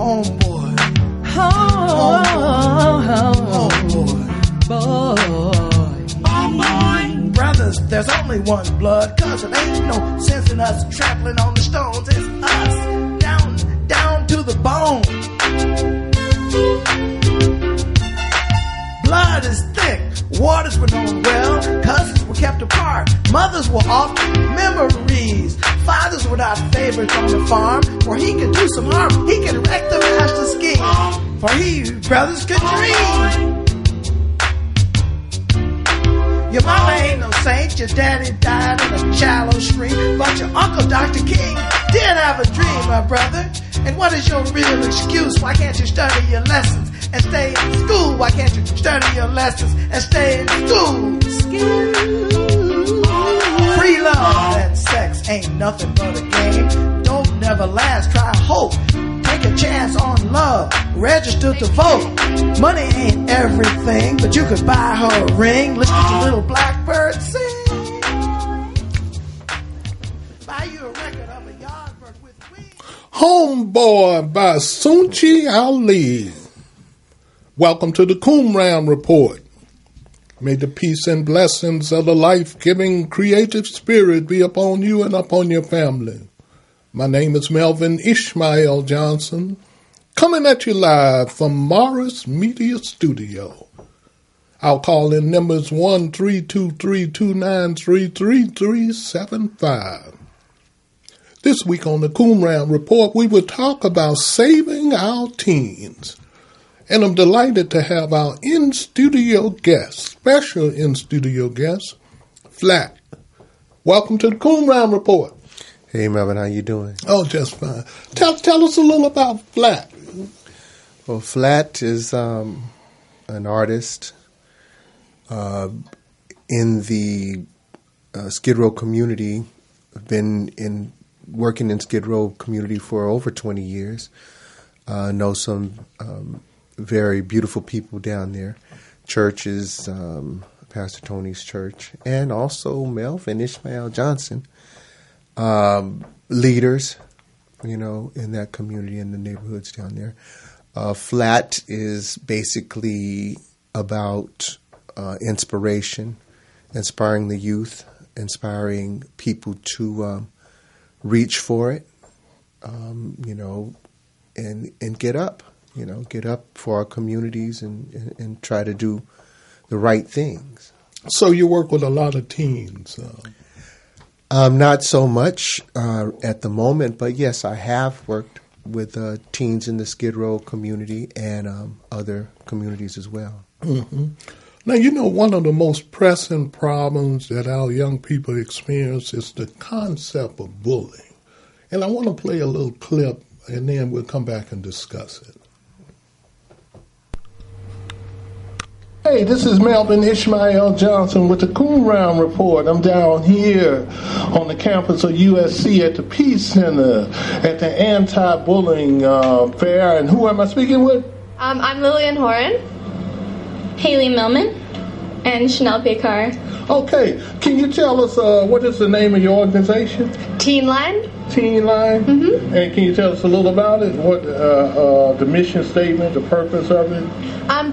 Homeboy. Homeboy. Brothers, there's only one blood, cause it ain't no sense in us trampling on the stones. It's us, down to the bone. Blood is thick, waters were known well, cousins were kept apart, mothers were often memories, fathers were not favorites on the farm, for he could do some harm, he could wreck the master scheme, for he, brothers, could dream. Your mama ain't no saint, your daddy died in a shallow stream, but your uncle Dr. King did have a dream, my brother. And what is your real excuse? Why can't you study your lessons and stay in school? Why can't you study your lessons and stay in school? Free love and sex ain't nothing but a game. Don't never last, try hope. Take a chance on love. Register to vote. Money ain't everything, but you could buy her a ring. Listen to little blackbird sing. Buy you a record of a yardbird with wings. Homeboy by Sunchi Ali. Welcome to the Qumran Report. May the peace and blessings of the life-giving creative spirit be upon you and upon your family. My name is Melvin Ishmael Johnson, coming at you live from Morris Media Studio. Our call-in number is 1-323-293-3375. This week on the Qumran Report, we will talk about saving our teens. And I'm delighted to have our in-studio guest, special in-studio guest, Flat. Welcome to the Qumran Report. Hey, Melvin, how you doing? Oh, just fine. Tell us a little about Flat. Well, Flat is an artist in the Skid Row community. I've been working in Skid Row community for over 20 years. Know some very beautiful people down there. Churches, Pastor Tony's church, and also Melvin Ishmael Johnson. Leaders, in that community, in the neighborhoods down there. Flat is basically about inspiration, inspiring the youth, inspiring people to reach for it, and get up, get up for our communities and try to do the right things. So you work with a lot of teens. Not so much at the moment, but yes, I have worked with teens in the Skid Row community and other communities as well. Mm-hmm. Now, one of the most pressing problems that our young people experience is the concept of bullying. And I want to play a little clip, and then we'll come back and discuss it. Hey, this is Melvin Ishmael Johnson with the Qumran Report. I'm down here on the campus of USC at the Peace Center at the anti-bullying fair. And who am I speaking with? I'm Lillian Horan, Haley Millman, and Chanel Picard. Okay, can you tell us what is the name of your organization? Teen Line. Teen Line? Mm-hmm. And can you tell us a little about it? What the mission statement, the purpose of it?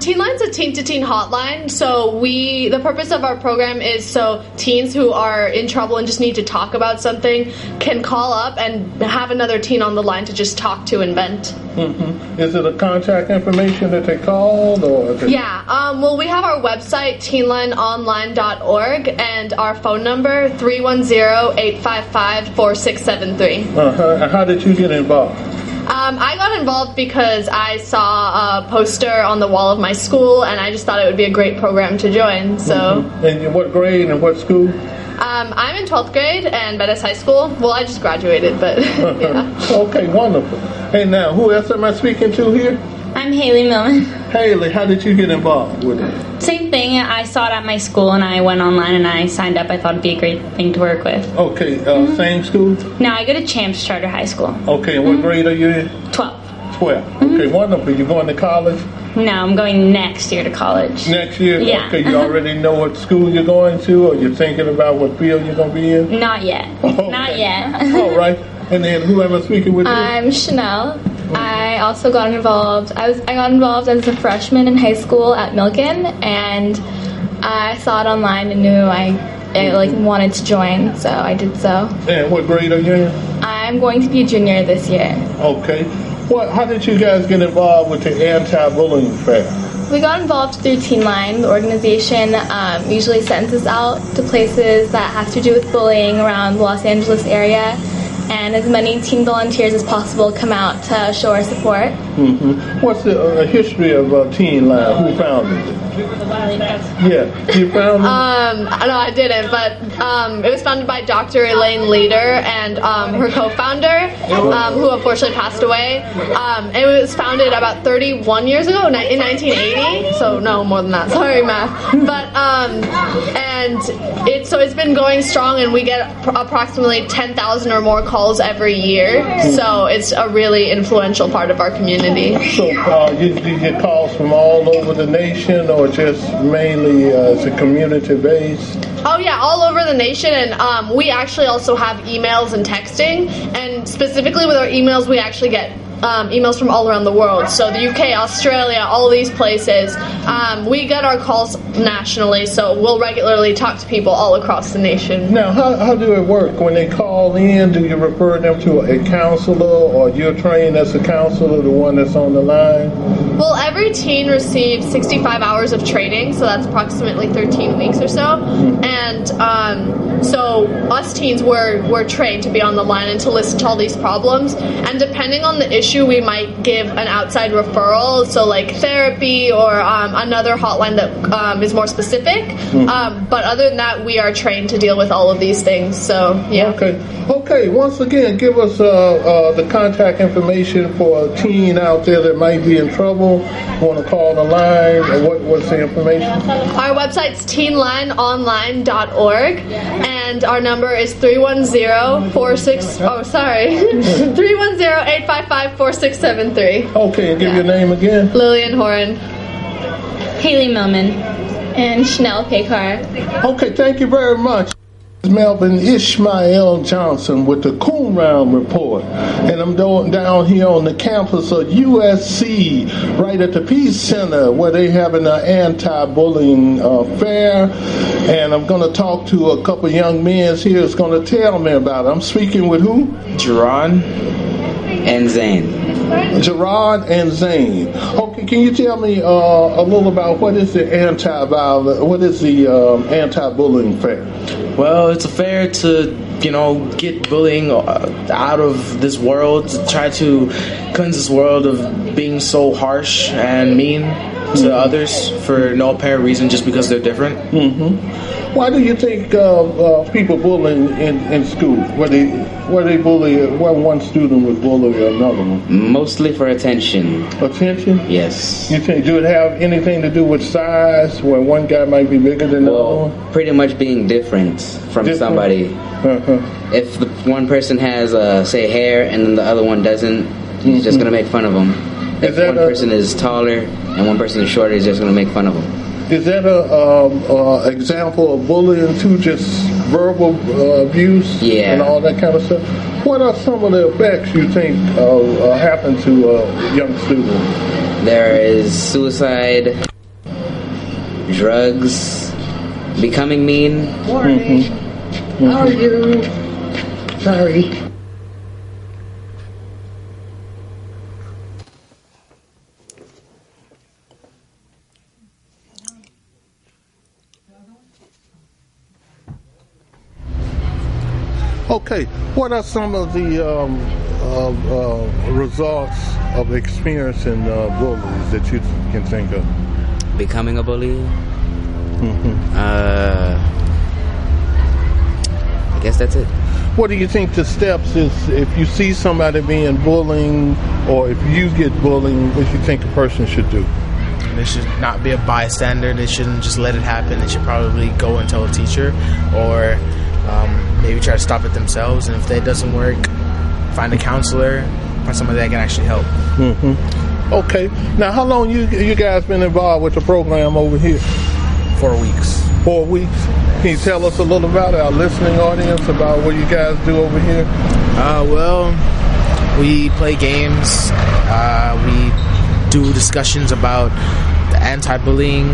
Teen Line's a teen-to-teen hotline. So the purpose of our program is so teens who are in trouble and just need to talk about something can call up and have another teen on the line to just talk to and vent. Mm-hmm. Is it a contact information that they called? Yeah. Well, we have our website, teenlineonline.org, and our phone number, 310-855-4673. And how did you get involved? I got involved because I saw a poster on the wall of my school, and I just thought it would be a great program to join. So. Mm-hmm. And what grade and what school? I'm in 12th grade and Bettis High School. Well, I just graduated, but yeah. Okay, wonderful. Hey, now, who else am I speaking to here? I'm Haley Millman. Haley, how did you get involved with it? Same thing. I saw it at my school, and I went online, and I signed up. I thought it'd be a great thing to work with. Okay, same school? No, I go to Champs Charter High School. Okay, and what grade are you in? 12. 12. Okay, wonderful. You going to college? No, I'm going next year to college. Next year? Yeah. Okay, you already know what school you're going to, or you're thinking about what field you're going to be in? Not yet. Okay. Not yet. All right. And then who am I speaking with? I'm Chanel. I also got involved. I got involved as a freshman in high school at Milken, and I saw it online and knew I wanted to join, so I did so. And what grade are you in? I'm going to be a junior this year. Okay. How did you guys get involved with the anti-bullying fair? We got involved through Teen Line. The organization usually sends us out to places that have to do with bullying around the Los Angeles area, and as many teen volunteers as possible come out to show our support. Mm-hmm. What's the history of Teen Line? Who founded it? Yeah, you found it? No, I didn't, but it was founded by Dr. Elaine Leader and her co-founder, who unfortunately passed away. It was founded about 31 years ago, in 1980, so no, more than that, sorry math. But, and it's been going strong, and we get approximately 10,000 or more calls every year, so it's a really influential part of our community. So you get calls from all over the nation, or just mainly it's a community based? Oh yeah, all over the nation, and we actually also have emails and texting, and specifically with our emails we actually get emails from all around the world. So the UK, Australia, all these places. We get our calls nationally, so we'll regularly talk to people all across the nation. Now, how do it work? When they call in, do you refer them to a counselor, or you're trained as a counselor, the one that's on the line? Well, every teen receives 65 hours of training, so that's approximately 13 weeks or so. And so us teens were trained to be on the line and to listen to all these problems. And depending on the issue, we might give an outside referral, so like therapy or another hotline that is more specific. But other than that, we are trained to deal with all of these things. So yeah. Okay. Once again, give us the contact information for a teen out there that might be in trouble. Want to call the line? Or what's the information? Our website's teenlineonline.org, and our number is 310-855-4673. Okay, and give your name again. Lillian Horan. Haley Millman. And Chanel Pekar. Okay, thank you very much. Melvin Ishmael Johnson with the Qumran Report, and I'm down here on the campus of USC, right at the Peace Center, where they're having an anti-bullying fair, and I'm going to talk to a couple young men here that's going to tell me about it. I'm speaking with who? Gerard and Zane. Gerard and Zane. Okay, can you tell me a little about what is the anti-bullying fair? Well, it's a fair to, get bullying out of this world, to try to cleanse this world of being so harsh and mean to others for no apparent reason, just because they're different. Why do you think people bullying in school? Where they bully, where one student would bully another one? Mostly for attention. Attention? Yes. You think, do it have anything to do with size, where one guy might be bigger than the other one? Pretty much being different from somebody. If the one person has, say, hair, and then the other one doesn't, he's just going to make fun of them. If one person is taller and one person is shorter, he's just going to make fun of them. Is that a example of bullying too, just verbal abuse and all that kind of stuff? What are some of the effects you think happen to young students? There is suicide, drugs, becoming mean. How are you? Sorry. Okay, what are some of the results of experiencing bullies that you can think of? Becoming a bully? I guess that's it. What do you think the steps is if you see somebody being bullying, or if you get bullying, what you think a person should do? They should not be a bystander. They shouldn't just let it happen. They should probably go and tell a teacher, or maybe try to stop it themselves. And if that doesn't work, find a counselor, find somebody that can actually help. Okay. Now, how long you guys been involved with the program over here? 4 weeks. 4 weeks. Can you tell us a little about our listening audience about what you guys do over here? Well, We play games. We do discussions about the anti-bullying.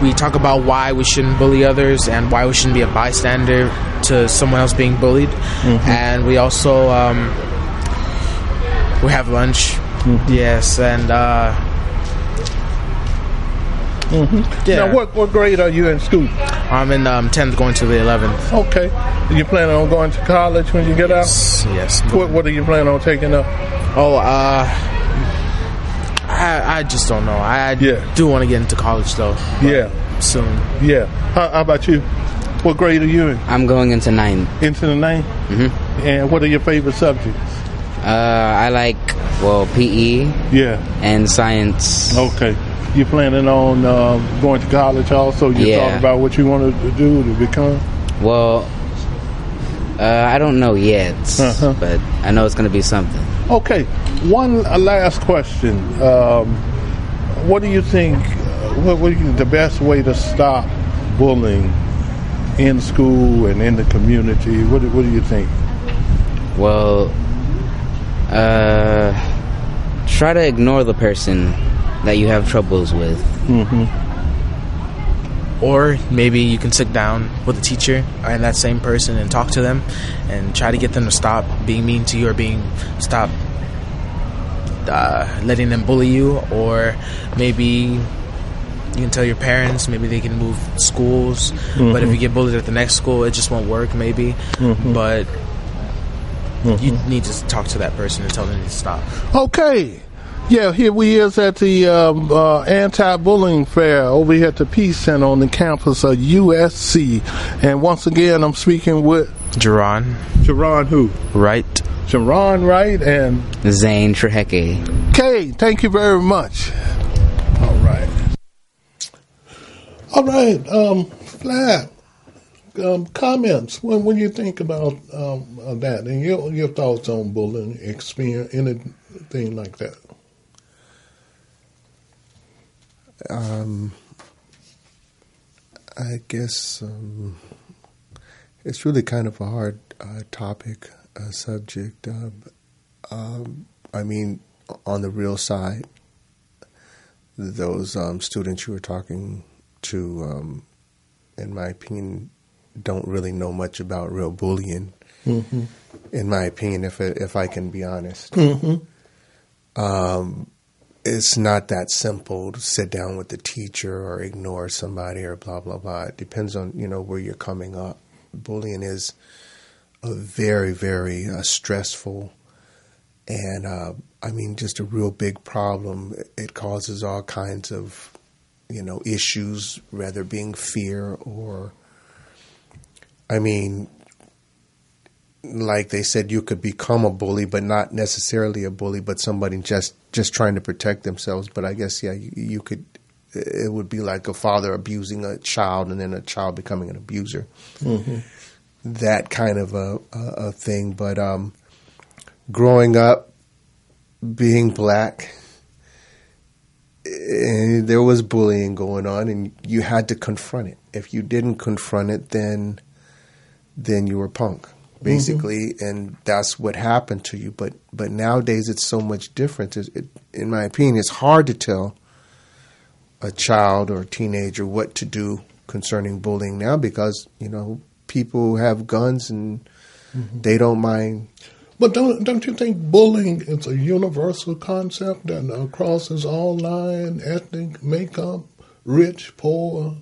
We talk about why we shouldn't bully others and why we shouldn't be a bystander to someone else being bullied. And we also we have lunch. Yes, and yeah. Now, what grade are you in school? I'm in 10th, going to the 11th. Okay. You planning on going to college when you get out? Yes. What are you planning on taking up? Oh, I just don't know. I do want to get into college though. Yeah. Soon. Yeah. How about you? What grade are you in? I'm going into 9th. Into the 9th? And what are your favorite subjects? I like, PE. Yeah. And science. Okay. You planning on going to college also? You talking about what you want to do to become? Well, I don't know yet, but I know it's going to be something. Okay. One last question. What do you think? What the best way to stop bullying in school and in the community? What do you think? Well, try to ignore the person that you have troubles with. Or maybe you can sit down with a teacher and that same person and talk to them and try to get them to stop being mean to you or stop letting them bully you. Or maybe you can tell your parents, maybe they can move schools. But if you get bullied at the next school, it just won't work maybe. But you need to talk to that person and tell them to stop. Okay. Yeah, here we is at the anti-bullying fair over here at the Peace Center on the campus of USC. And once again, I'm speaking with Jerron. Jerron who? Wright. Jerron Wright and Zane Treheke. Okay, thank you very much. All right. Flat. Comments when you think about that and your thoughts on bullying, experience, anything like that. I guess it's really kind of a hard topic, subject. I mean, on the real side, those students you were talking to, in my opinion, don't really know much about real bullying. In my opinion, if I can be honest. It's not that simple to sit down with the teacher or ignore somebody or blah, blah, blah. It depends on, where you're coming up. Bullying is a very, very stressful and, just a real big problem. It causes all kinds of, issues, whether being fear or, like they said, you could become a bully, but not necessarily a bully, but somebody just trying to protect themselves. But I guess, you could. It would be like a father abusing a child, and then a child becoming an abuser. That kind of a thing. But growing up, being black, there was bullying going on, and you had to confront it. If you didn't confront it, then you were punk. Basically, and that's what happened to you. But nowadays, it's so much different. In my opinion, it's hard to tell a child or a teenager what to do concerning bullying now because, people have guns and they don't mind. But don't you think bullying is a universal concept that crosses all lines, ethnic makeup, rich, poor?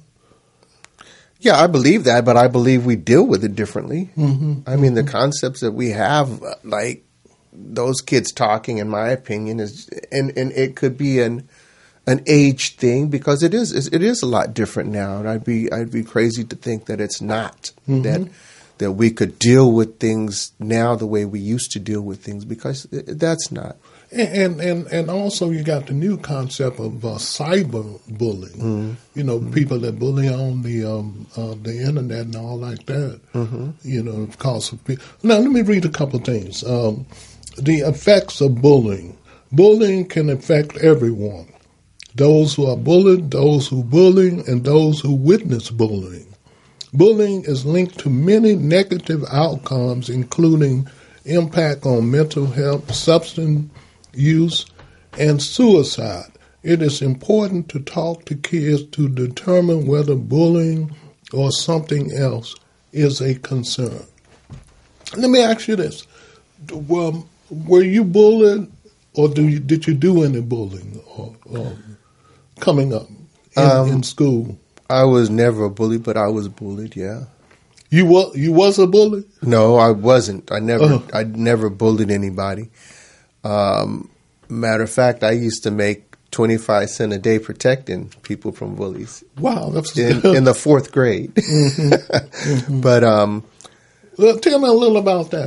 Yeah, I believe that, but I believe we deal with it differently. The concepts that we have, like those kids talking, in my opinion, is and it could be an age thing because it is a lot different now, and I'd be crazy to think that it's not that we could deal with things now the way we used to deal with things because that's not. And also you got the new concept of cyber bullying. People that bully on the internet and all like that. Because of people. Now let me read a couple of things. The effects of bullying. Bullying can affect everyone. Those who are bullied, those who bully, and those who witness bullying. Bullying is linked to many negative outcomes, including impact on mental health, substance use, and suicide. It is important to talk to kids to determine whether bullying or something else is a concern. Let me ask you this. Were you bullied, or did you do any bullying or coming up in school? I was never a bully, but I was bullied, yeah. You was a bully? No, I wasn't. I never bullied anybody. Matter of fact, I used to make 25 cents a day protecting people from bullies. Wow, that's in the fourth grade. Mm-hmm. Mm-hmm. But tell me a little about that.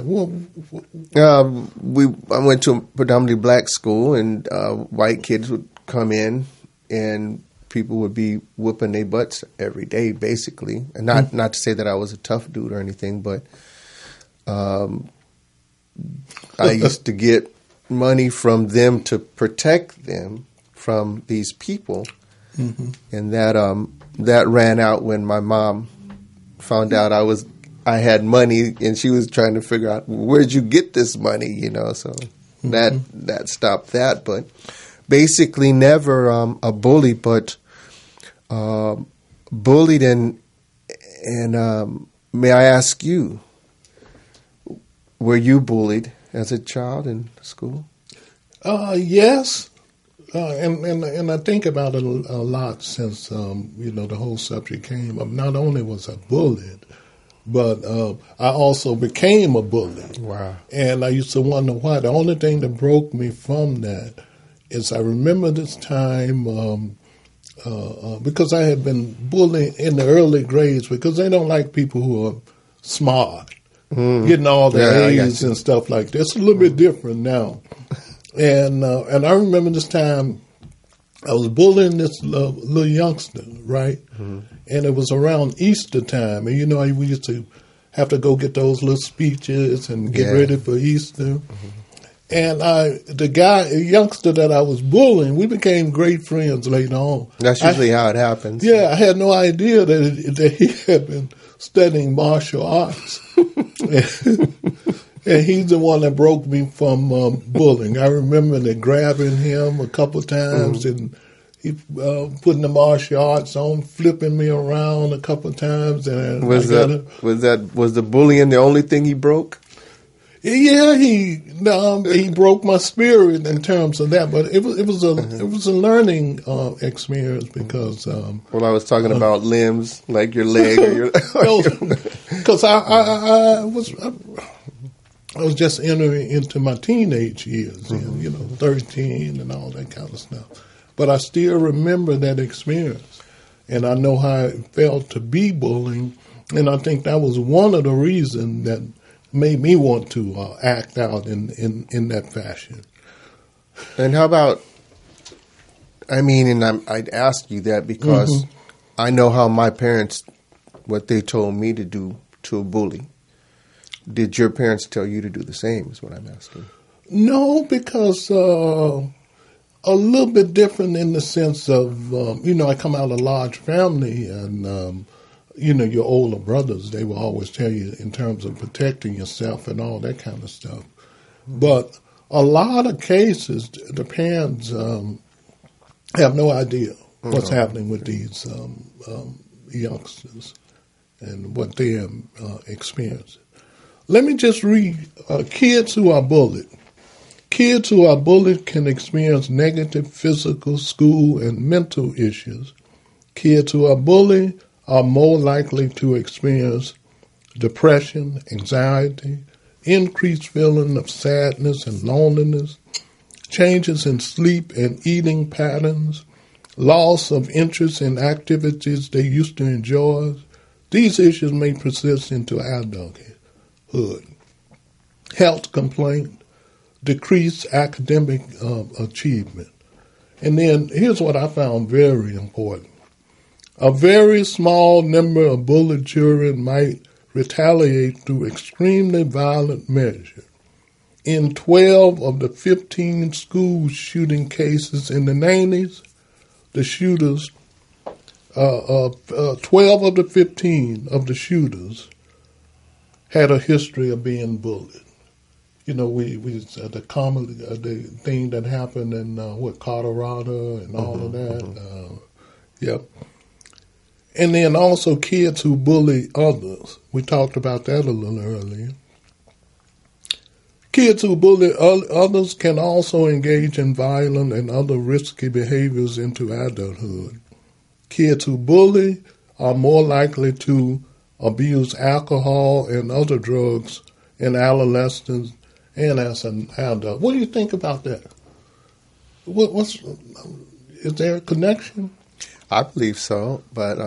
I went to a predominantly black school, and white kids would come in, and people would be whooping their butts every day, basically. And not to say that I was a tough dude or anything, but I used to get money from them to protect them from these people, mm-hmm. and that ran out when my mom found out I had money, and she was trying to figure out, where'd you get this money, so mm-hmm. that stopped that. But basically never a bully, but bullied. And may I ask you, were you bullied as a child in school? Yes. And I think about it a lot since, the whole subject came up. Not only was I bullied, but I also became a bully. Wow. And I used to wonder why. The only thing that broke me from that is I remember this time because I had been bullied in the early grades because they don't like people who are smart, getting all the A's and stuff like that. It's a little bit different now. And I remember this time I was bullying this little youngster, right? Mm-hmm. And it was around Easter time. And, we used to have to go get those little speeches and get ready for Easter. Mm-hmm. And the youngster that I was bullying, we became great friends later on. That's usually how it happens. Yeah, I had no idea that he had been studying martial arts. And he's the one that broke me from bullying. I remember that grabbing him a couple of times and he putting the martial arts on, flipping me around a couple of times. And was the bullying the only thing he broke? Yeah, he broke my spirit in terms of that. But it was a learning experience because. Well, I was talking about limbs, like your leg or your. Because I was just entering into my teenage years, 13 and all that kind of stuff. But I still remember that experience, and I know how it felt to be bullying, and I think that was one of the reasons that made me want to act out in that fashion. And how about, I'd ask you that because I know how my parents, what they told me to do to a bully. Did your parents tell you to do the same, is what I'm asking? No, because a little bit different in the sense of, I come out of a large family and, your older brothers, they will always tell you in terms of protecting yourself and all that kind of stuff. Mm-hmm. But a lot of cases, the parents have no idea what's happening with these youngsters and what they're experiencing. Let me just read, kids who are bullied. Kids who are bullied can experience negative physical, school, and mental issues. Kids who are bullied are more likely to experience depression, anxiety, increased feeling of sadness and loneliness, changes in sleep and eating patterns, loss of interest in activities they used to enjoy. These issues may persist into adulthood. Health complaint, decreased academic achievement. And then here's what I found very important. A very small number of bullied children might retaliate through extremely violent measures. In 12 of the 15 school shooting cases in the 90s, the shooters, 12 of the 15 of the shooters had a history of being bullied. we the common the thing that happened in Colorado and all of that. Yep. And then also kids who bully others. We talked about that a little earlier. Kids who bully others can also engage in violent and other risky behaviors into adulthood. Kids who bully are more likely to abuse alcohol and other drugs in adolescence and as an adult. What do you think about that? Is there a connection? I believe so, but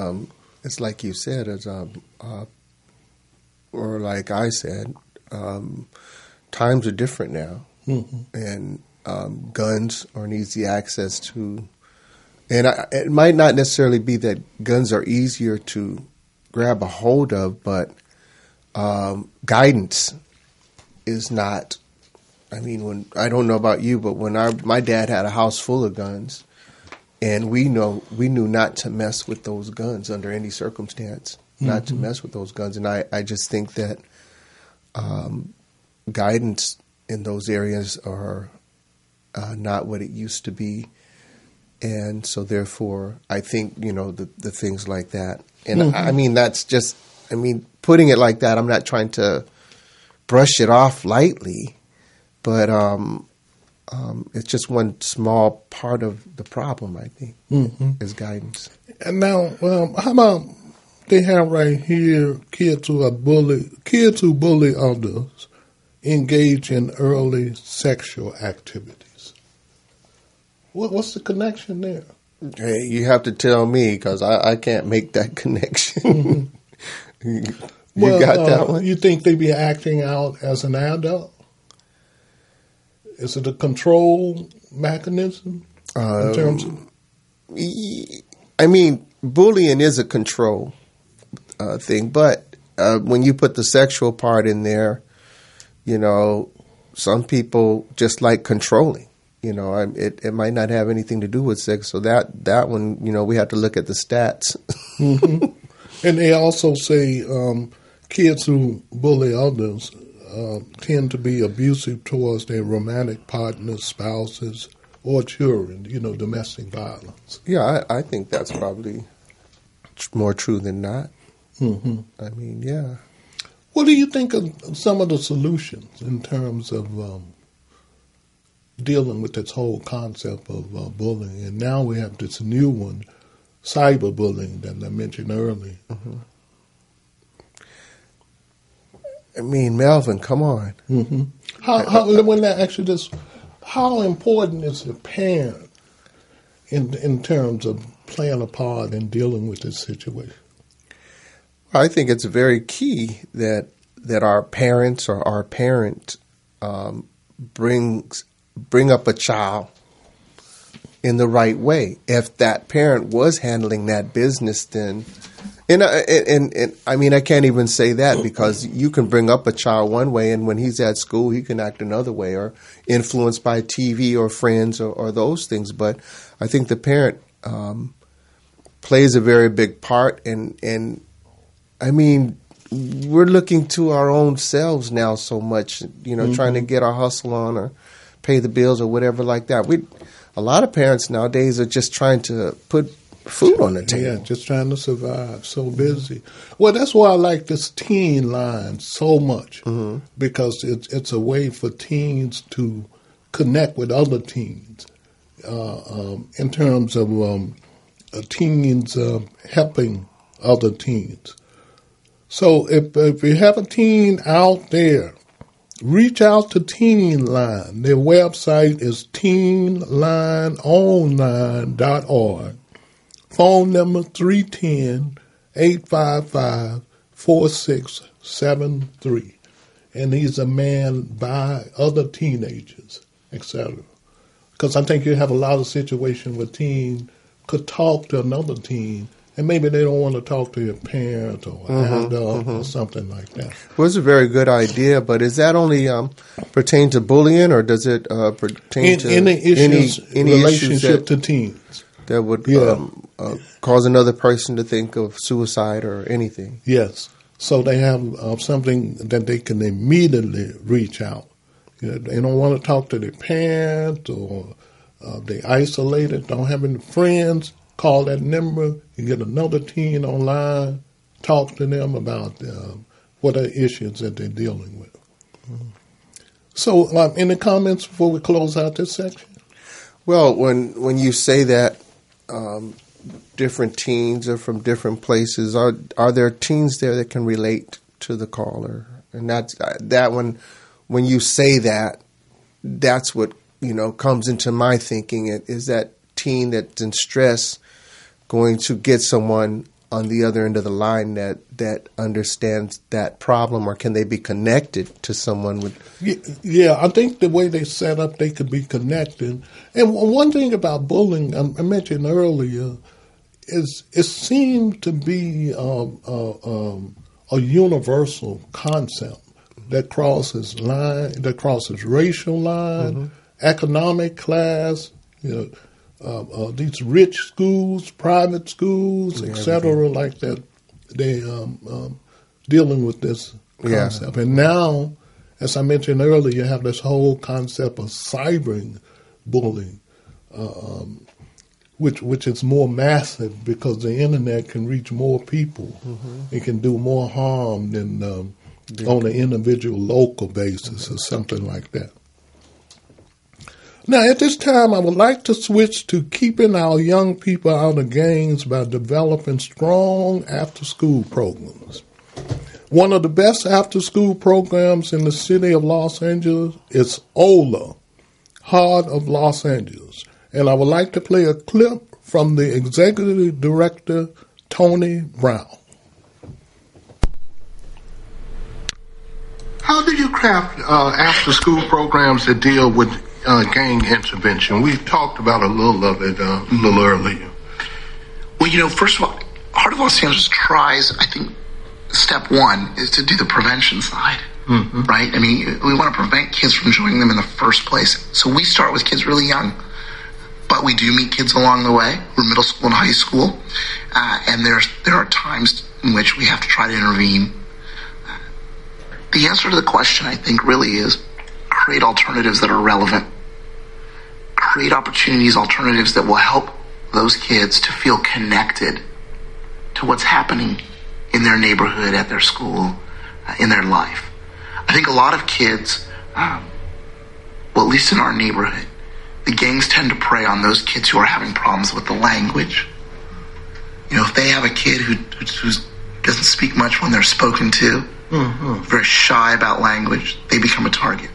it's like you said, or like I said, times are different now, and guns are an easy access to. And it might not necessarily be that guns are easier to grab a hold of, but guidance is not. I mean, I don't know about you, but when my dad had a house full of guns, and we knew not to mess with those guns under any circumstance, not to mess with those guns. And I just think that guidance in those areas are not what it used to be. And so, therefore, I think, the things like that. And I mean, that's just, putting it like that, I'm not trying to brush it off lightly, but it's just one small part of the problem, I think, is guidance. And now, how about they have right here kids who bully others engage in early sexual activities. What's the connection there? Hey, you have to tell me because I can't make that connection. You got that one? You think they be acting out as an adult? Is it a control mechanism in terms of? Bullying is a control thing, but when you put the sexual part in there, some people just like controlling. It might not have anything to do with sex. So that one, we have to look at the stats. And they also say kids who bully others tend to be abusive towards their romantic partners, spouses, or children, domestic violence. Yeah, I think that's probably more true than not. Yeah. What do you think of some of the solutions in terms of dealing with this whole concept of bullying? And now we have this new one, cyberbullying, that I mentioned earlier. Melvin, come on. How important is the parent in terms of playing a part in dealing with this situation? I think it's very key that our parents or our parent bring up a child in the right way. If that parent was handling that business, then, and I can't even say that because you can bring up a child one way, and when he's at school, he can act another way, or influenced by TV or friends or those things. But I think the parent plays a very big part, and we're looking to our own selves now so much, trying to get our hustle on or pay the bills or whatever like that. A lot of parents nowadays are just trying to put food on the table. Yeah, just trying to survive. So busy. Well, that's why I like this teen line so much, because it's a way for teens to connect with other teens in terms of teens helping other teens. So if you have a teen out there, reach out to Teen Line. Their website is teenlineonline.org. Phone number 310-855-4673. And he's a man by other teenagers, etc. Because I think you have a lot of situations where teen could talk to another teen, and maybe they don't want to talk to your parent or adult or something like that. Well, it's a very good idea, but is that only pertain to bullying, or does it pertain to any issues relationship to teens that would cause another person to think of suicide or anything? Yes. So they have something that they can immediately reach out They don't want to talk to their parents, or they isolated, don't have any friends. Call that number. You get another teen online. Talk to them about what are issues that they're dealing with. Mm-hmm. So, any comments before we close out this section? Well, when you say that different teens are from different places, are there teens there that can relate to the caller? And that's that when you say that, that's what comes into my thinking. Is that teen that's in stress going to get someone on the other end of the line that understands that problem, or can they be connected to someone with? Yeah, I think the way they set up, they could be connected. And one thing about bullying, I mentioned earlier, is it seemed to be a universal concept that crosses racial line, economic class, these rich schools, private schools, et cetera, like that. They dealing with this concept. And now, as I mentioned earlier, you have this whole concept of cyber bullying, which is more massive because the internet can reach more people. It can do more harm than on an individual local basis or something like that. Now, at this time, I would like to switch to keeping our young people out of gangs by developing strong after-school programs. One of the best after-school programs in the city of Los Angeles is OLA, Heart of Los Angeles. And I would like to play a clip from the executive director, Tony Brown. How do you craft after-school programs that deal with gang intervention? We talked about a little of it a little earlier. Well, first of all, Heart of Los Angeles tries, I think, step one is to do the prevention side, right? I mean, we want to prevent kids from joining them in the first place. So we start with kids really young, but we do meet kids along the way. We're middle school and high school, and there are times in which we have to try to intervene. The answer to the question, I think, really is create alternatives that are relevant. Create alternatives that will help those kids to feel connected to what's happening in their neighborhood, at their school, in their life. I think a lot of kids, well, at least in our neighborhood, the gangs tend to prey on those kids who are having problems with the language. If they have a kid who doesn't speak much when they're spoken to, very shy about language, they become a target.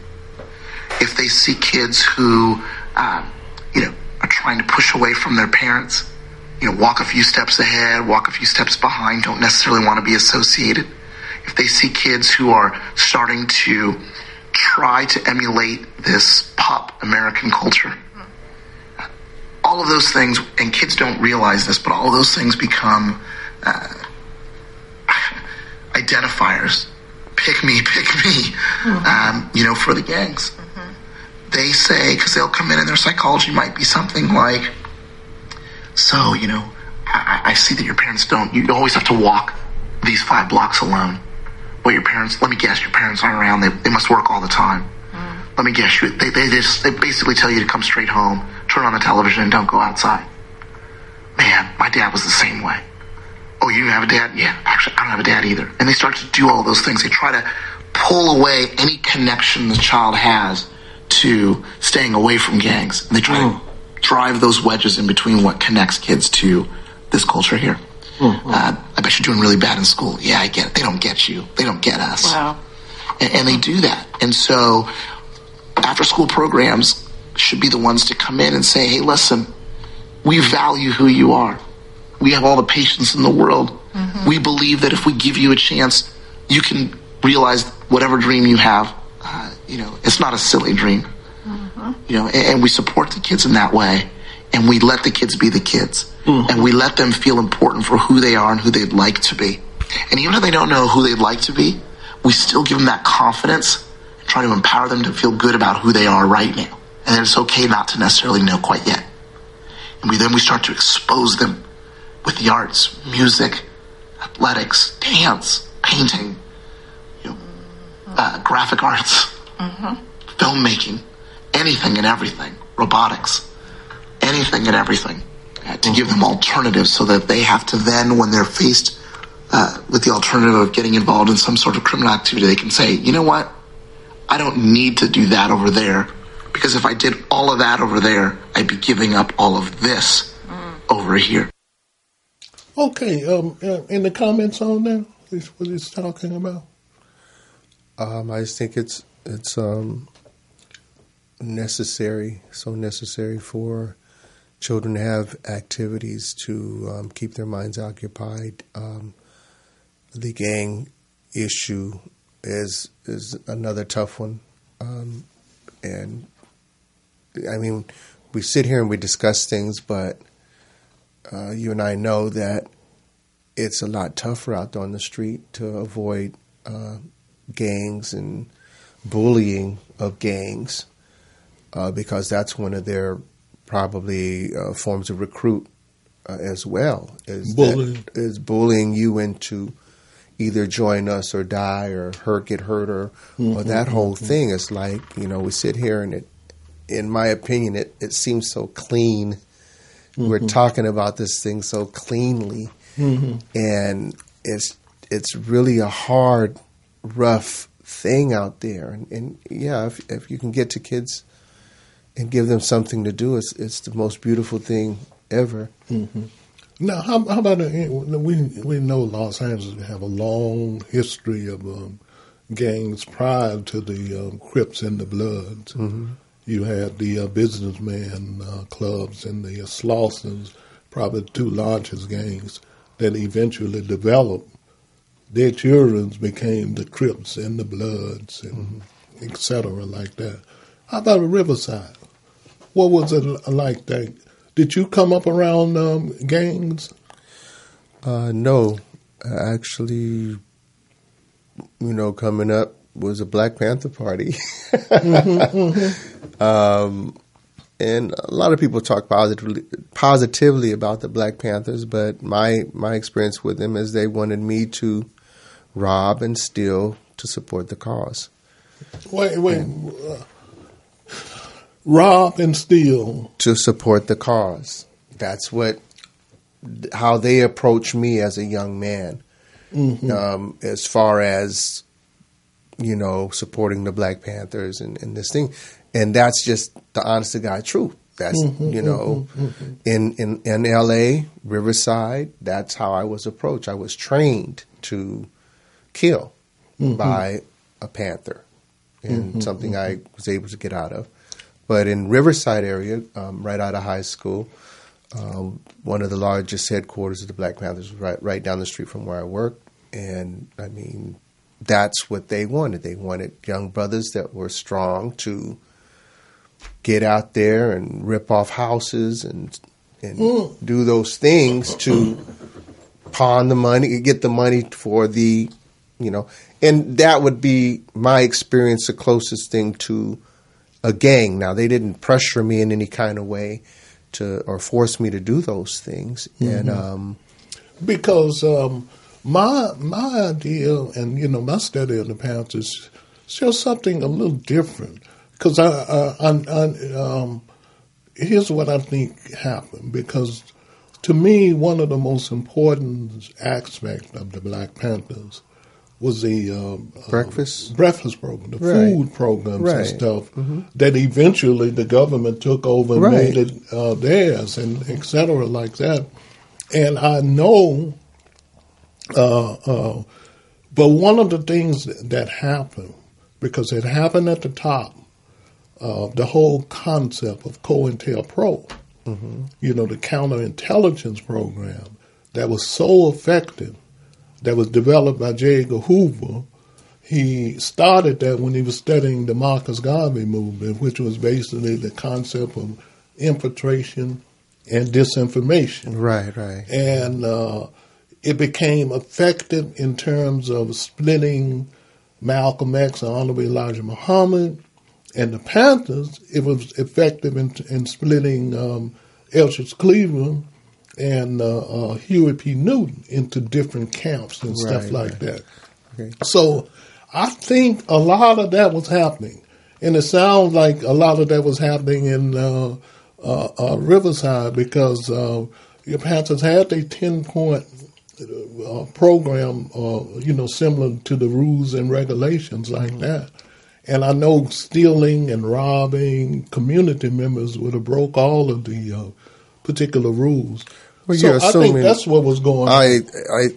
If they see kids who, are trying to push away from their parents, walk a few steps ahead, walk a few steps behind, don't necessarily want to be associated. If they see kids who are starting to try to emulate this pop American culture, all of those things, and kids don't realize this, but all of those things become identifiers. Pick me, for the gangs. They say, because they'll come in and their psychology might be something like, so, I see that your parents you always have to walk these 5 blocks alone. Well, let me guess, your parents aren't around, they must work all the time. Let me guess, they basically tell you to come straight home, turn on the television, and don't go outside. Man, my dad was the same way. Oh, you have a dad? Yeah, actually, I don't have a dad either. And they start to do all those things. They try to pull away any connection the child has to staying away from gangs. And they try to drive those wedges in between what connects kids to this culture here. I bet you're doing really bad in school. Yeah, I get it. They don't get you. They don't get us. Wow. And they do that. And so after-school programs should be the ones to come in and say, hey, listen, we value who you are. We have all the patience in the world. We believe that if we give you a chance, you can realize whatever dream you have. It's not a silly dream. And we support the kids in that way. And we let the kids be the kids. And we let them feel important for who they are and who they'd like to be. And even if they don't know who they'd like to be, we still give them that confidence, try to empower them to feel good about who they are right now. And then it's okay not to necessarily know quite yet. And then we start to expose them with the arts, music, athletics, dance, painting, graphic arts, filmmaking, anything and everything, robotics, anything and everything, to give them alternatives so that they have to then, when they're faced with the alternative of getting involved in some sort of criminal activity, they can say, you know what, I don't need to do that over there, because if I did all of that over there, I'd be giving up all of this over here. Okay, any comments on that? What he's talking about? I just think it's necessary, so necessary for children to have activities to keep their minds occupied. The gang issue is another tough one, and I mean, we sit here and we discuss things, but you and I know that it's a lot tougher out there on the street to avoid gangs and bullying of gangs, because that's one of their probably forms of recruit as well. Is bullying you into either join us or die or get hurt or that whole thing. It's like, we sit here and in my opinion, it seems so clean. We're talking about this thing so cleanly, and it's really a hard, rough thing out there. And yeah, if you can get to kids and give them something to do, it's the most beautiful thing ever. Now, how about we know Los Angeles have a long history of gangs prior to the Crips and the Bloods. You had the businessman clubs and the Slossons, probably the two largest gangs that eventually developed. Their children became the Crips and the Bloods and et cetera like that. How about Riverside? What was it like that? Did you come up around gangs? No. Actually, coming up was a Black Panther Party. And a lot of people talk positively about the Black Panthers, but my experience with them is they wanted me to rob and steal to support the cause. Wait. Rob and steal to support the cause. That's how they approach me as a young man. As far as supporting the Black Panthers and this thing, and that's just the honest to God truth. That's in L.A. Riverside. That's how I was approached. I was trained to kill by a panther, and something I was able to get out of. But in Riverside area, right out of high school, one of the largest headquarters of the Black Panthers was right down the street from where I worked. And, I mean, that's what they wanted. They wanted young brothers that were strong to get out there and rip off houses and do those things to pawn the money, get the money for the, and that would be my experience, the closest thing to a gang. Now, they didn't pressure me in any kind of way or force me to do those things. And because my idea and my study of the Panthers shows something a little different. Because here's what I think happened. Because to me, one of the most important aspects of the Black Panthers was the breakfast program, the food programs and stuff that eventually the government took over and made it theirs, and et cetera like that. And I know, but one of the things that happened, because it happened at the top, the whole concept of COINTELPRO, the counterintelligence program that was so effective, that was developed by J. Edgar Hoover. He started that when he was studying the Marcus Garvey movement, which was basically the concept of infiltration and disinformation. Right. And it became effective in terms of splitting Malcolm X and Honorable Elijah Muhammad. And the Panthers, it was effective in splitting Eldridge Cleveland and Huey P. Newton into different camps and stuff like that. Okay. So I think a lot of that was happening. And it sounds like a lot of that was happening in Riverside because your Panthers had a 10-point program, similar to the rules and regulations like that. And I know stealing and robbing community members would have broke all of the particular rules. Well, so you're assuming, I think that's what was going on.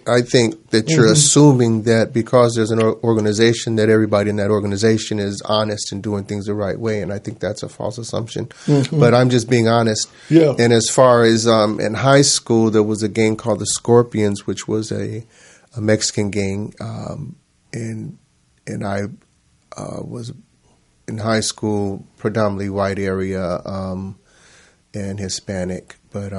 I think that you're assuming that because there's an organization that everybody in that organization is honest and doing things the right way, and I think that's a false assumption. But I'm just being honest. Yeah. And as far as in high school, there was a gang called the Scorpions, which was a Mexican gang, and I was in high school, predominantly white area and Hispanic, but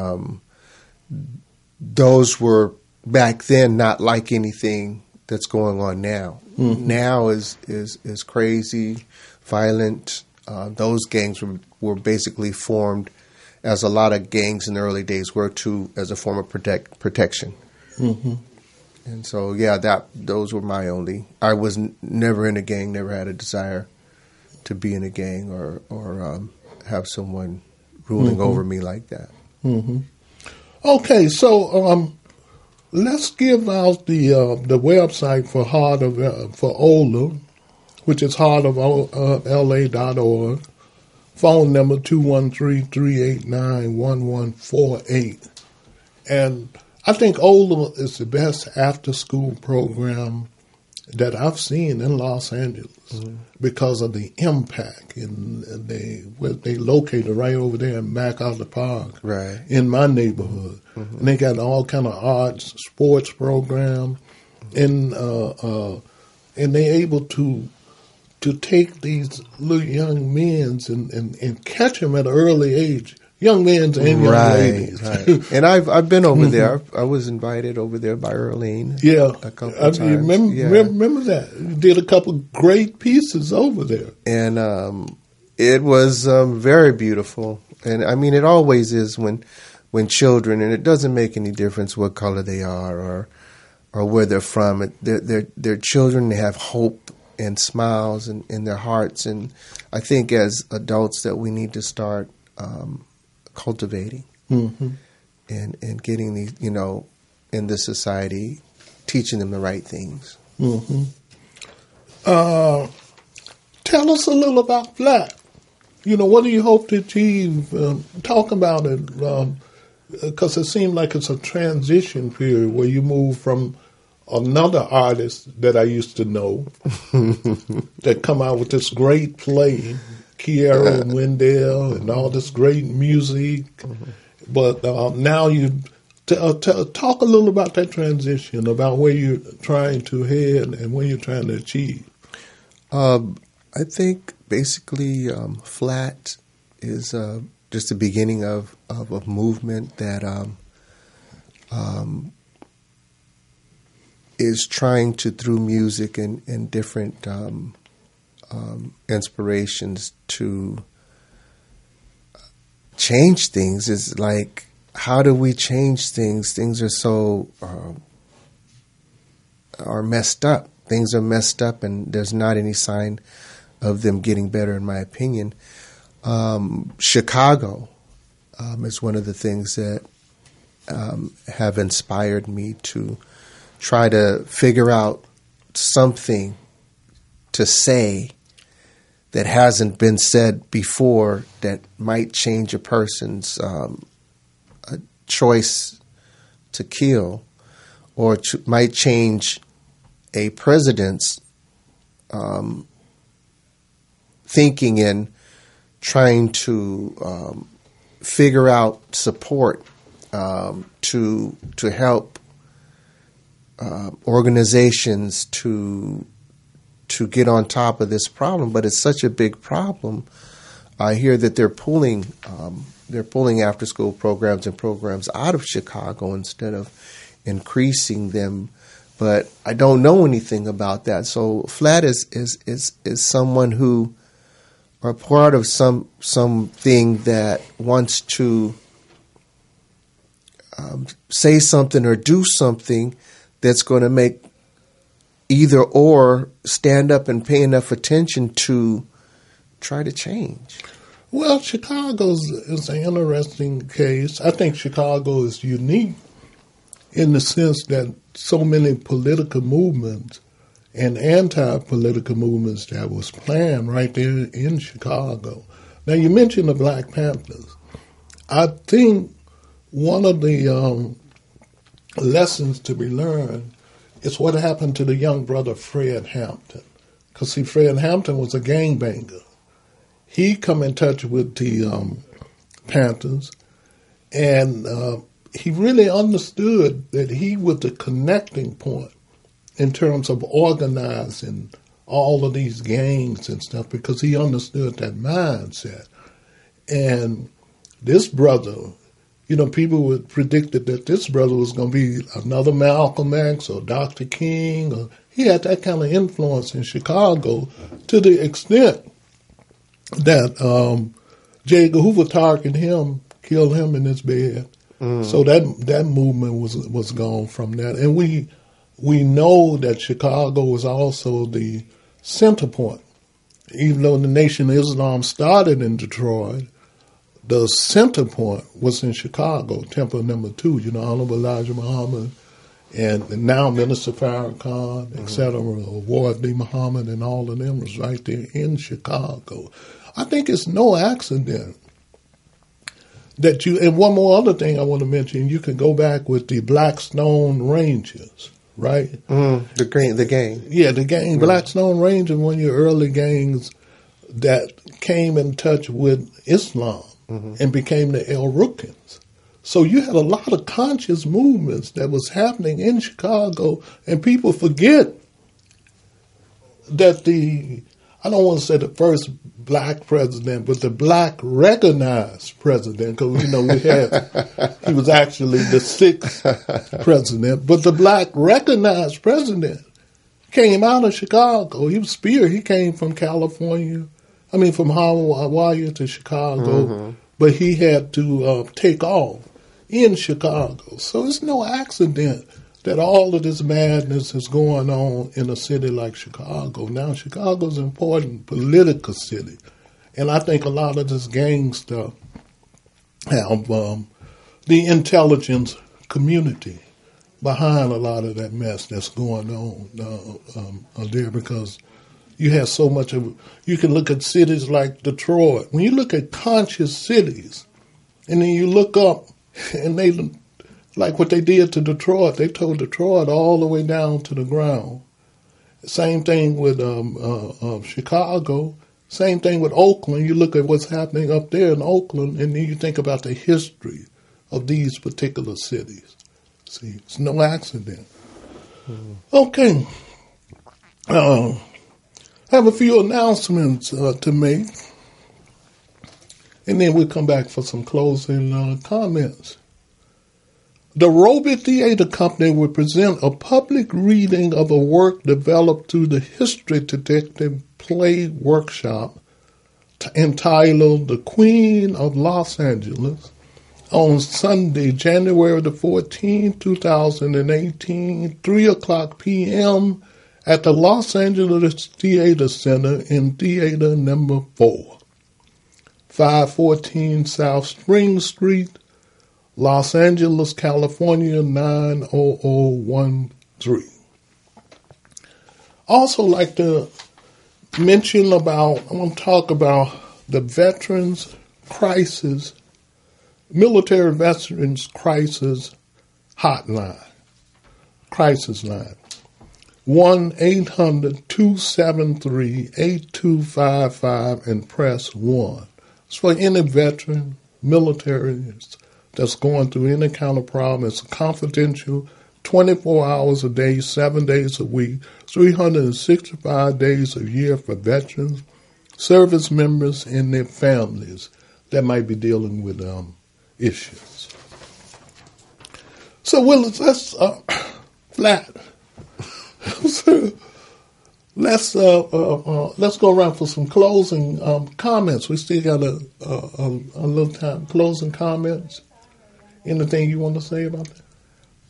those were back then not like anything that's going on now. Now is crazy, violent. Those gangs were basically formed, as a lot of gangs in the early days were too, as a form of protection. And so, those were my only. I was never in a gang, never had a desire to be in a gang or have someone ruling over me like that. Okay, so let's give out the website for for Ola, which is heartofla.org. Phone number 213-389-1148. And I think Ola is the best after-school program that I've seen in Los Angeles because of the impact. And they located right over there in MacArthur Park, right in my neighborhood. And they got all kind of arts, sports program, and they're able to take these little young men and catch them at an early age. Young men and young ladies. Right. And I've been over there. I was invited over there by Earlene. Yeah. A couple of times. Remember that. You did a couple great pieces over there. And it was very beautiful. And I mean, it always is when children, and it doesn't make any difference what color they are or where they're from. They're children. They have hope and smiles in their hearts. And I think as adults that we need to start cultivating and getting these, in this society, teaching them the right things. Tell us a little about Flat. What do you hope to achieve? Talk about it, because it seems like it's a transition period where you move from another artist that I used to know that come out with this great play, Kiera and Wendell, and all this great music. But now you talk a little about that transition, about where you're trying to head and where you're trying to achieve. I think basically Flat is just the beginning of a movement that is trying to, through music and different inspirations, to change things. It's like, how do we change things? Things are so are messed up. Things are messed up, and there's not any sign of them getting better, in my opinion. Chicago is one of the things that have inspired me to try to figure out something to say that hasn't been said before that might change a person's choice to kill, or might change a president's thinking and trying to figure out support to help organizations to get on top of this problem. But it's such a big problem. I hear that they're pulling after school programs and programs out of Chicago instead of increasing them. But I don't know anything about that. So Flat is someone who are part of something that wants to say something or do something that's going to make either or stand up and pay enough attention to try to change? Well, Chicago is an interesting case. I think Chicago is unique in the sense that so many political movements and anti-political movements that was planned right there in Chicago. Now, you mentioned the Black Panthers. I think one of the lessons to be learned is what happened to the young brother Fred Hampton. Because, see, Fred Hampton was a gangbanger. He come in touch with the Panthers, and he really understood that he was the connecting point in terms of organizing all of these gangs and stuff, because he understood that mindset. And this brother, you know, people would predicted that this brother was going to be another Malcolm X or Dr. King. Or he had that kind of influence in Chicago to the extent that J. Edgar Hoover targeted him, killed him in his bed. So that movement was gone from that. And we know that Chicago was also the center point. Even though the Nation of Islam started in Detroit, the center point was in Chicago, Temple No. 2, you know, Honorable Elijah Muhammad, and now Minister Farrakhan, et cetera, Ward D. Muhammad, and all of them was right there in Chicago. I think it's no accident that you, and one more other thing I want to mention, you can go back with the Blackstone Rangers, right? The gang. Yeah, the gang. Blackstone Rangers, one of your early gangs that came in touch with Islam and became the El Rukns. So you had a lot of conscious movements that was happening in Chicago, and people forget that I don't want to say the first black president, but the black recognized president, because we know he was actually the sixth president, but the black recognized president came out of Chicago. He was Spear. He came from California. I mean, from Hawaii to Chicago, but he had to take off in Chicago. So it's no accident that all of this madness is going on in a city like Chicago. Now, Chicago's an important political city, and I think a lot of this gang stuff have the intelligence community behind a lot of that mess that's going on there, because you have so much of. You can look at cities like Detroit. When you look at conscious cities, and then you look up, and they, like what they did to Detroit, they tore Detroit all the way down to the ground. Same thing with Chicago. Same thing with Oakland. You look at what's happening up there in Oakland, and then you think about the history of these particular cities. See, it's no accident. Okay. I have a few announcements to make, and then we'll come back for some closing comments. The Roby Theater Company will present a public reading of a work developed through the History Detective Play Workshop entitled The Queen of Los Angeles on Sunday, January the 14th, 2018, 3 o'clock p.m. at the Los Angeles Theater Center in Theater Number 4, 514 South Spring Street, Los Angeles, California, 90013. Also like to mention I want to talk about the Veterans Crisis, Military Veterans Crisis Hotline, Crisis Line, 1-800-273-8255 and press 1. It's for any veteran, military, that's going through any kind of problem. It's confidential, 24 hours a day, 7 days a week, 365 days a year for veterans, service members, and their families that might be dealing with issues. So, Willis, let's flat. Let's go around for some closing comments. We still got a little time. Closing comments. Anything you want to say about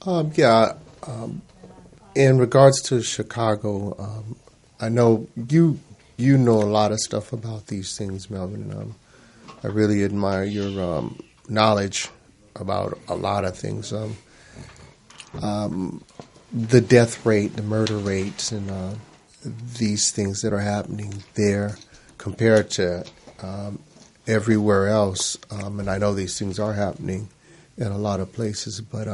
that? In regards to Chicago, I know you you know a lot of stuff about these things, Melvin. I really admire your knowledge about a lot of things. The death rate, the murder rates, and these things that are happening there compared to everywhere else. And I know these things are happening in a lot of places, but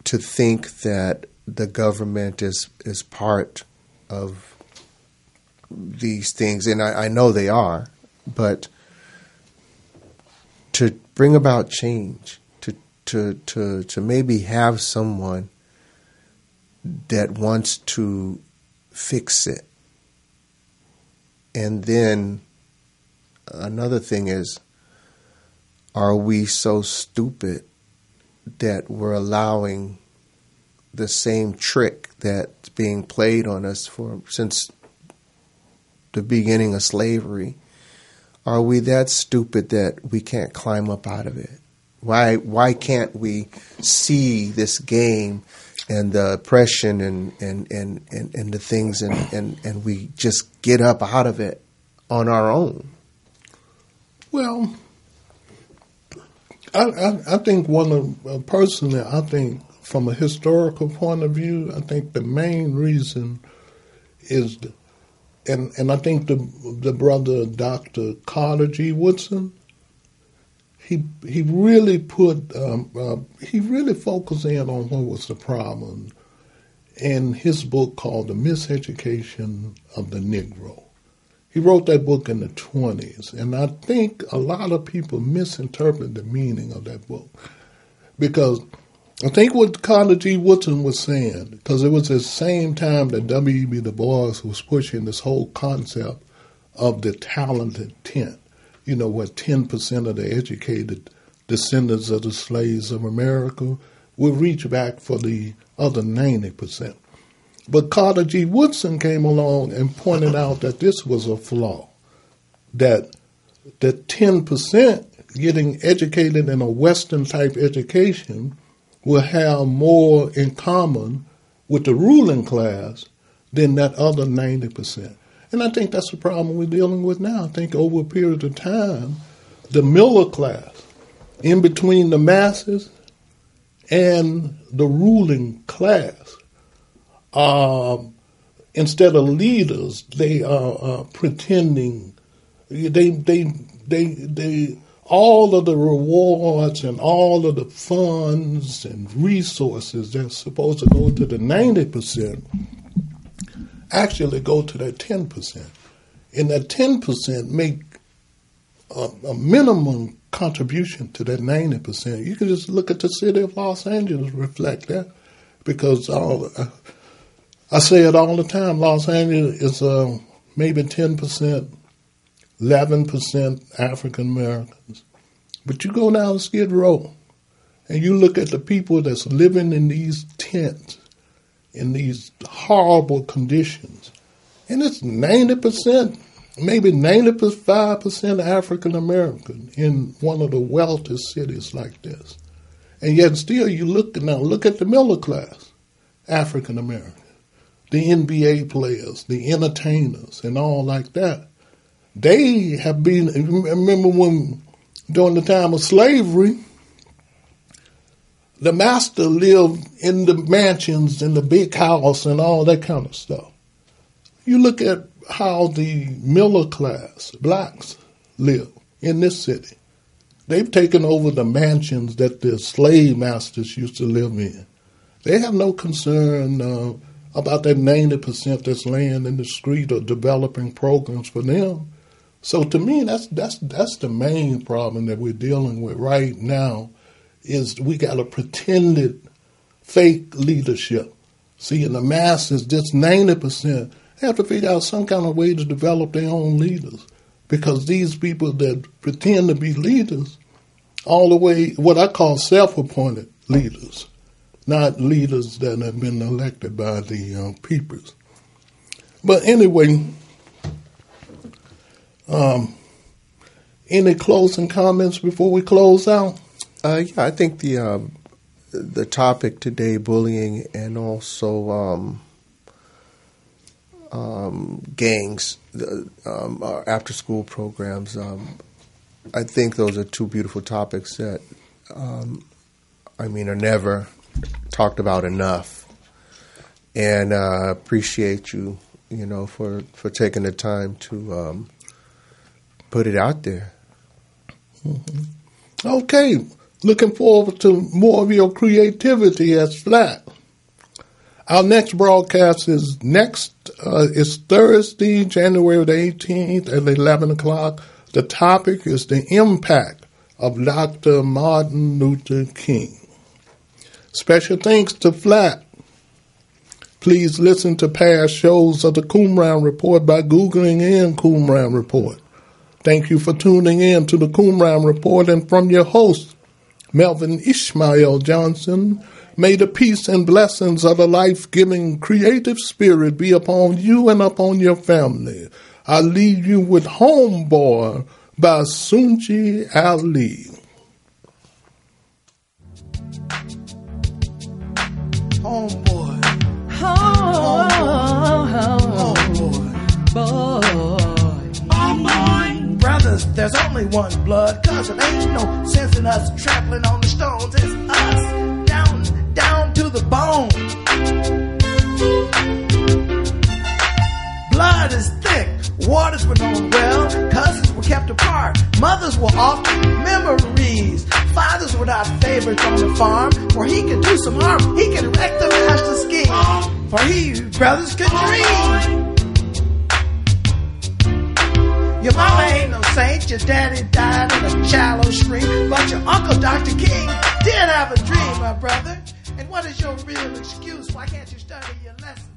to think that the government is part of these things, and I know they are, but to bring about change, to maybe have someone that wants to fix it. And then another thing is, are we so stupid that we're allowing the same trick that's being played on us since the beginning of slavery? Are we that stupid that we can't climb up out of it? Why can't we see this game and the oppression and the things and we just get up out of it on our own? Well, I think personally, I think from a historical point of view, I think the main reason is, and I think the brother Dr. Carter G. Woodson, he really focused in on what was the problem in his book called The Miseducation of the Negro. He wrote that book in the 1920s, and I think a lot of people misinterpret the meaning of that book, because I think what Carter G. Woodson was saying, because it was the same time that W.E.B. Du Bois was pushing this whole concept of the talented 10, where 10% of the educated descendants of the slaves of America would reach back for the other 90%. But Carter G. Woodson came along and pointed out that this was a flaw, that 10% getting educated in a Western-type education will have more in common with the ruling class than that other 90%. And I think that's the problem we're dealing with now. I think over a period of time, the middle class, in between the masses and the ruling class, instead of leaders, they are pretending. They all of the rewards and all of the funds and resources that's supposed to go to the 90% actually go to that 10%. And that 10% make a minimum contribution to that 90%. You can just look at the city of Los Angeles reflect that, because I say it all the time, Los Angeles is maybe 10%, 11% African Americans. But you go down Skid Row and you look at the people that's living in these tents, in these horrible conditions, and it's 90%, maybe 95% African American in one of the wealthiest cities like this. And yet still you look at the middle class, African American, the NBA players, the entertainers, and all like that. They have been, remember when, during the time of slavery, the master lived in the mansions and the big house and all that kind of stuff. You look at how the middle class, blacks, live in this city. They've taken over the mansions that the slave masters used to live in. They have no concern about that 90% that's laying in the street or developing programs for them. So to me, that's the main problem that we're dealing with right now, is we got a pretended fake leadership. See, in the masses, just 90% have to figure out some kind of way to develop their own leaders, because these people that pretend to be leaders, all the way, what I call self-appointed leaders, not leaders that have been elected by the peoples. But anyway, any closing comments before we close out? Yeah, I think the topic today, bullying, and also gangs, after school programs. I think those are two beautiful topics that, are never talked about enough. And I appreciate you, for taking the time to put it out there. Mm-hmm. Okay. Looking forward to more of your creativity as Flat. Our next broadcast is Thursday, January the 18th at 11 o'clock. The topic is the impact of Dr. Martin Luther King. Special thanks to Flat. Please listen to past shows of the Qumran Report by Googling in Qumran Report. Thank you for tuning in to the Qumran Report, and from your host, Melvin Ishmael Johnson, may the peace and blessings of a life-giving creative spirit be upon you and upon your family. I leave you with Homeboy by Sunji Ali. Homeboy. Homeboy. Brothers, there's only one blood, cause it ain't no sense in us trampling on the stones. It's us, down to the bone. Blood is thick, waters were known well, cousins were kept apart, mothers were often memories. Fathers were not favorites on the farm, for he could do some harm, he could wreck the master scheme, for he, brothers, could dream. Your mama ain't no saint, your daddy died in a shallow stream, but your uncle Dr. King did have a dream, my brother. And what is your real excuse? Why can't you study your lesson?